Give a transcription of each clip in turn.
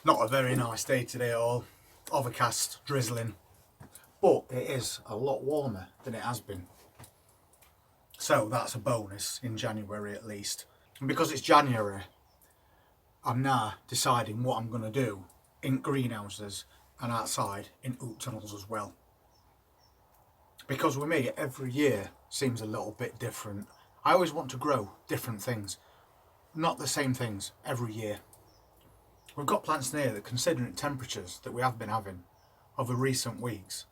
Not a very nice day today at all. Overcast, drizzling, but it is a lot warmer than it has been. So that's a bonus in January at least. And because it's January, I'm now deciding what I'm going to do in greenhouses and outside in oak tunnels as well. Because with me, every year seems a little bit different. I always want to grow different things, not the same things every year. We've got plants near that, considering temperatures that we have been having over recent weeks,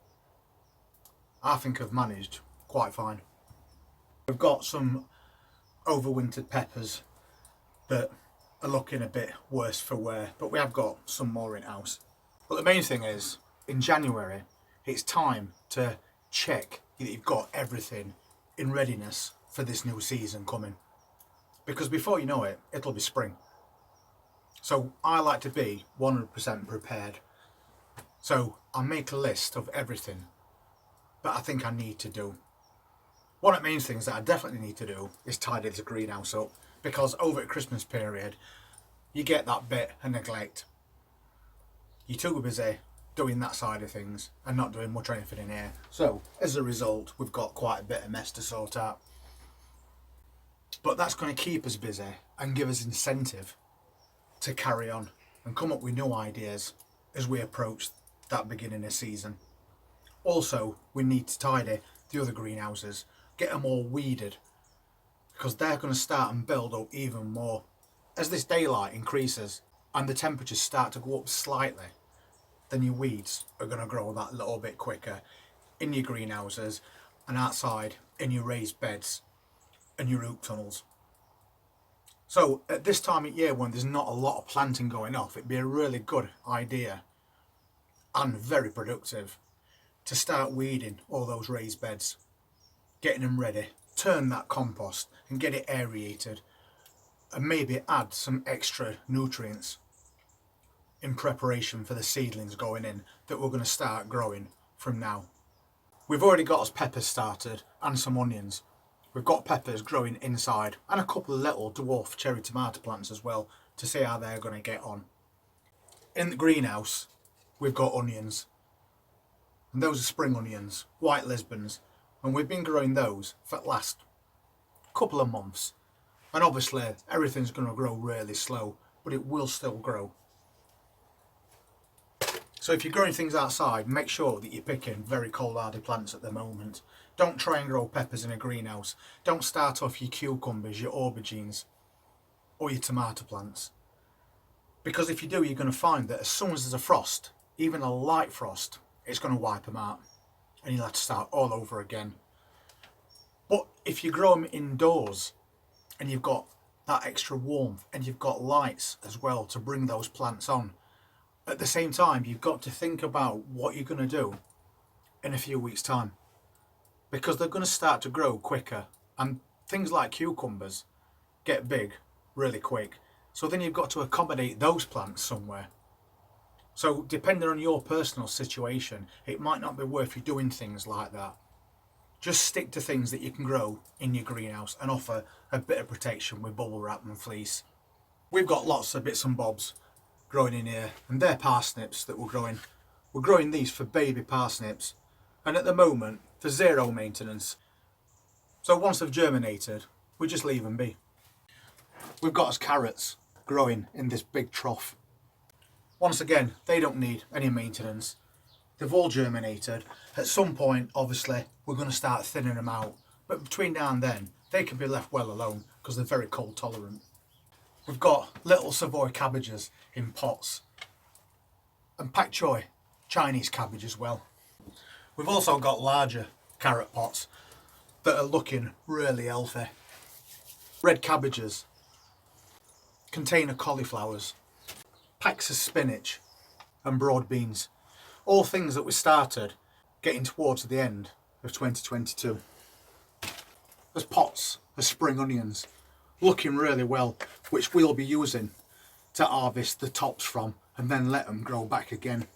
I think have managed quite fine. We've got some overwintered peppers that are looking a bit worse for wear, but we have got some more in house. But the main thing is, in January, it's time to check that you've got everything in readiness for this new season coming. Because before you know it, it'll be spring. So I like to be 100% prepared. So I'll make a list of everything that I think I need to do. One of the main things that I definitely need to do is tidy this greenhouse up, because over the Christmas period you get that bit of neglect. You're too busy doing that side of things and not doing much or anything in here. So as a result, we've got quite a bit of mess to sort out. But that's going to keep us busy and give us incentive to carry on and come up with new ideas as we approach that beginning of season. Also, we need to tidy the other greenhouses, get them all weeded, because they're going to start and build up even more. As this daylight increases and the temperatures start to go up slightly, then your weeds are going to grow that little bit quicker in your greenhouses and outside in your raised beds and your root tunnels. So at this time of year, when there's not a lot of planting going off, it'd be a really good idea and very productive to start weeding all those raised beds, getting them ready, turn that compost and get it aerated, and maybe add some extra nutrients in preparation for the seedlings going in that we're going to start growing from now. We've already got us peppers started and some onions. We've got peppers growing inside and a couple of little dwarf cherry tomato plants as well, to see how they're going to get on. In the greenhouse we've got onions, and those are spring onions, white Lisbons, and we've been growing those for the last couple of months. And obviously everything's going to grow really slow, but it will still grow. So if you're growing things outside, make sure that you're picking very cold hardy plants at the moment. Don't try and grow peppers in a greenhouse. Don't start off your cucumbers, your aubergines or your tomato plants. Because if you do, you're going to find that as soon as there's a frost, even a light frost, it's going to wipe them out and you'll have to start all over again. But if you grow them indoors and you've got that extra warmth and you've got lights as well to bring those plants on, at the same time you've got to think about what you're going to do in a few weeks' time, because they're going to start to grow quicker, and things like cucumbers get big really quick. So then you've got to accommodate those plants somewhere. So depending on your personal situation, it might not be worth you doing things like that. Just stick to things that you can grow in your greenhouse and offer a bit of protection with bubble wrap and fleece. We've got lots of bits and bobs growing in here, and they're parsnips that we're growing. We're growing these for baby parsnips, and at the moment for zero maintenance. So once they've germinated, we just leave them be. We've got us carrots growing in this big trough. Once again, they don't need any maintenance. They've all germinated. At some point, obviously, we're going to start thinning them out, but between now and then they can be left well alone because they're very cold tolerant. We've got little Savoy cabbages in pots and pak choi Chinese cabbage as well. We've also got larger carrot pots that are looking really healthy. Red cabbages, container cauliflowers, packs of spinach and broad beans. All things that we started getting towards the end of 2022. There's pots of spring onions looking really well, which we'll be using to harvest the tops from and then let them grow back again.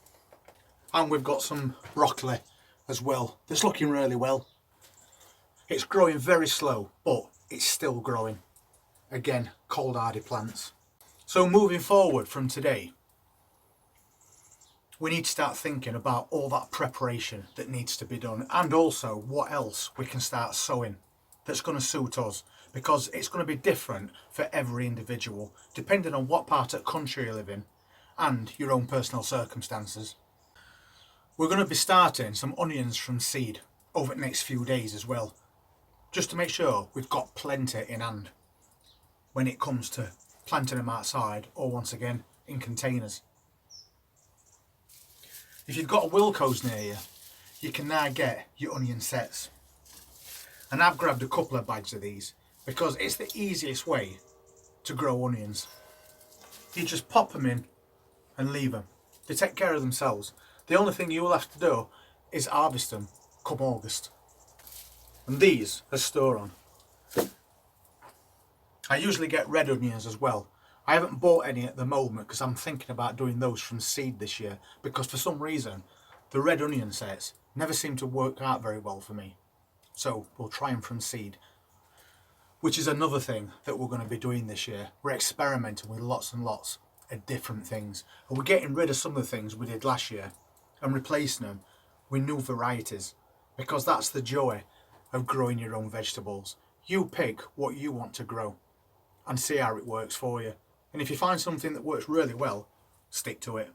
And we've got some broccoli as well that's looking really well. It's growing very slow, but it's still growing. Again, cold hardy plants. So moving forward from today, we need to start thinking about all that preparation that needs to be done, and also what else we can start sowing that's going to suit us, because it's going to be different for every individual depending on what part of the country you live in and your own personal circumstances. We're going to be starting some onions from seed over the next few days as well, just to make sure we've got plenty in hand when it comes to planting them outside or, once again, in containers. If you've got a Wilco's near you, you can now get your onion sets. And I've grabbed a couple of bags of these because it's the easiest way to grow onions. You just pop them in and leave them. They take care of themselves. The only thing you will have to do is harvest them come August. And these are store on. I usually get red onions as well. I haven't bought any at the moment because I'm thinking about doing those from seed this year, because for some reason the red onion sets never seem to work out very well for me. So we'll try them from seed, which is another thing that we're going to be doing this year. We're experimenting with lots and lots of different things, and we're getting rid of some of the things we did last year and replacing them with new varieties, because that's the joy of growing your own vegetables. You pick what you want to grow and see how it works for you. And if you find something that works really well, stick to it.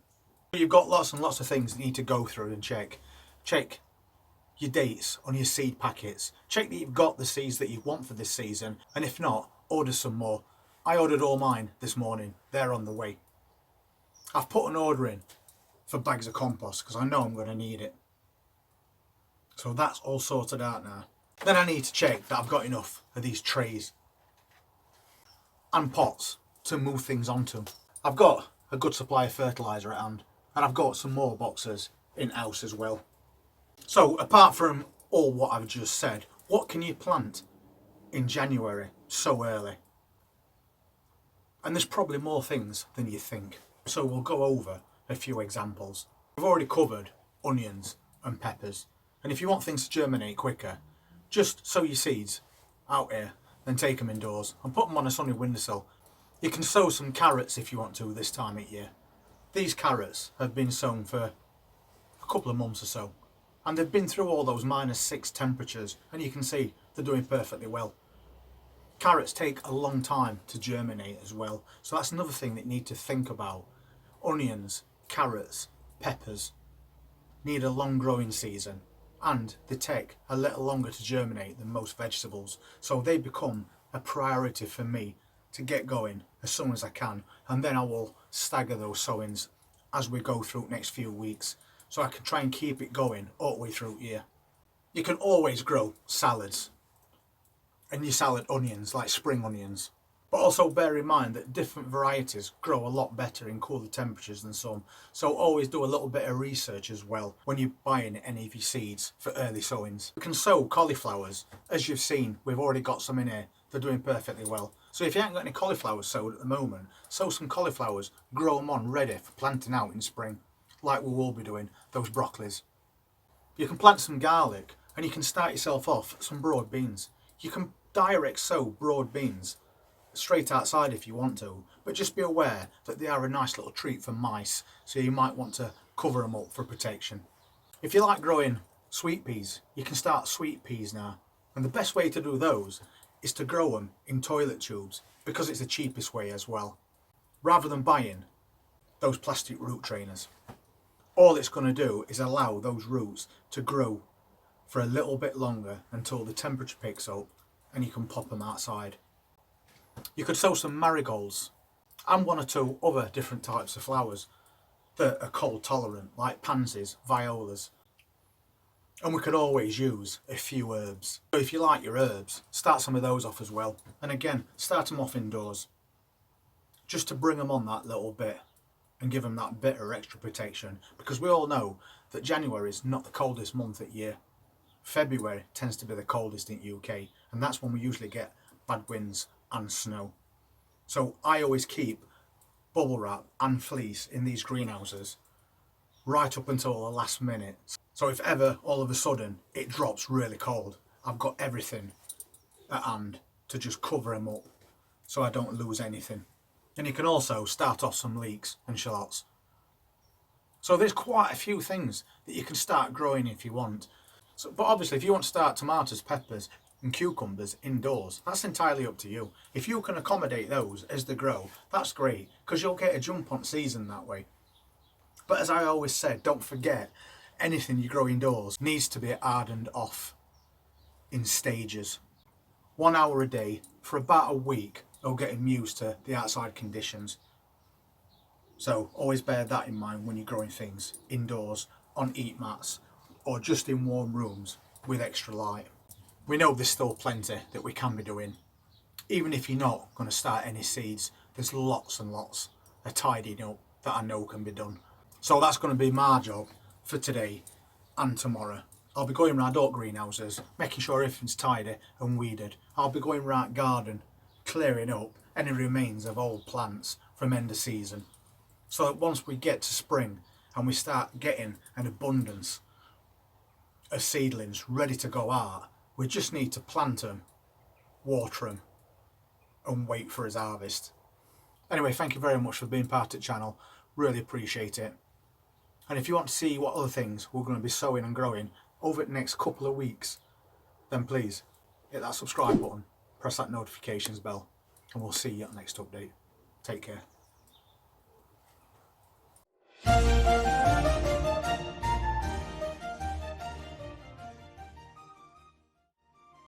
You've got lots and lots of things you need to go through and check. Check your dates on your seed packets. Check that you've got the seeds that you want for this season, and if not, order some more. I ordered all mine this morning. They're on the way. I've put an order in for bags of compost because I know I'm going to need it. So that's all sorted out now. Then I need to check that I've got enough of these trays and pots to move things onto. I've got a good supply of fertiliser at hand, and I've got some more boxes in-house as well. So apart from all what I've just said, what can you plant in January so early? And there's probably more things than you think. So we'll go over a few examples. We've already covered onions and peppers. And if you want things to germinate quicker, just sow your seeds out here, then take them indoors and put them on a sunny windowsill. You can sow some carrots if you want to this time of year. These carrots have been sown for a couple of months or so, and they've been through all those -6 temperatures, and you can see they're doing perfectly well. Carrots take a long time to germinate as well, so that's another thing that you need to think about. Onions, carrots, peppers need a long growing season, and they take a little longer to germinate than most vegetables, so they become a priority for me to get going as soon as I can, and then I will stagger those sowings as we go through the next few weeks, so I can try and keep it going all the way through here. You can always grow salads and your salad onions like spring onions, but also bear in mind that different varieties grow a lot better in cooler temperatures than some, so always do a little bit of research as well when you're buying any of your seeds for early sowings. You can sow cauliflowers. As you've seen, we've already got some in here. They're doing perfectly well. So if you haven't got any cauliflowers sowed at the moment, sow some cauliflowers, grow them on ready for planting out in spring, like we will be doing those broccolis. You can plant some garlic, and you can start yourself off some broad beans. You can direct sow broad beans straight outside if you want to, but just be aware that they are a nice little treat for mice, so you might want to cover them up for protection. If you like growing sweet peas, you can start sweet peas now, and the best way to do those is to grow them in toilet tubes, because it's the cheapest way as well, rather than buying those plastic root trainers. All it's going to do is allow those roots to grow for a little bit longer until the temperature picks up and you can pop them outside. You could sow some marigolds and one or two other different types of flowers that are cold tolerant, like pansies, violas. And we could always use a few herbs. So if you like your herbs, start some of those off as well. And again, start them off indoors, just to bring them on that little bit and give them that bit of extra protection, because we all know that January is not the coldest month of year. February tends to be the coldest in the UK, and that's when we usually get bad winds and snow. So I always keep bubble wrap and fleece in these greenhouses right up until the last minute. So if ever all of a sudden it drops really cold, I've got everything at hand to just cover them up so I don't lose anything. And you can also start off some leeks and shallots. So there's quite a few things that you can start growing if you want. So, but obviously if you want to start tomatoes, peppers and cucumbers indoors, that's entirely up to you. If you can accommodate those as they grow, that's great, because you'll get a jump on season that way. But as I always said, don't forget, anything you grow indoors needs to be hardened off in stages. 1 hour a day for about a week of getting used to the outside conditions. So always bear that in mind when you're growing things indoors, on heat mats, or just in warm rooms with extra light. We know there's still plenty that we can be doing. Even if you're not going to start any seeds, there's lots and lots of tidying up that I know can be done. So that's going to be my job for today and tomorrow. I'll be going around all greenhouses, making sure everything's tidy and weeded. I'll be going around garden, clearing up any remains of old plants from end of season. So that once we get to spring and we start getting an abundance of seedlings ready to go out, we just need to plant them, water them and wait for his harvest. Anyway, thank you very much for being part of the channel. Really appreciate it. And if you want to see what other things we're going to be sowing and growing over the next couple of weeks, then please hit that subscribe button, press that notifications bell, and we'll see you at the next update. Take care.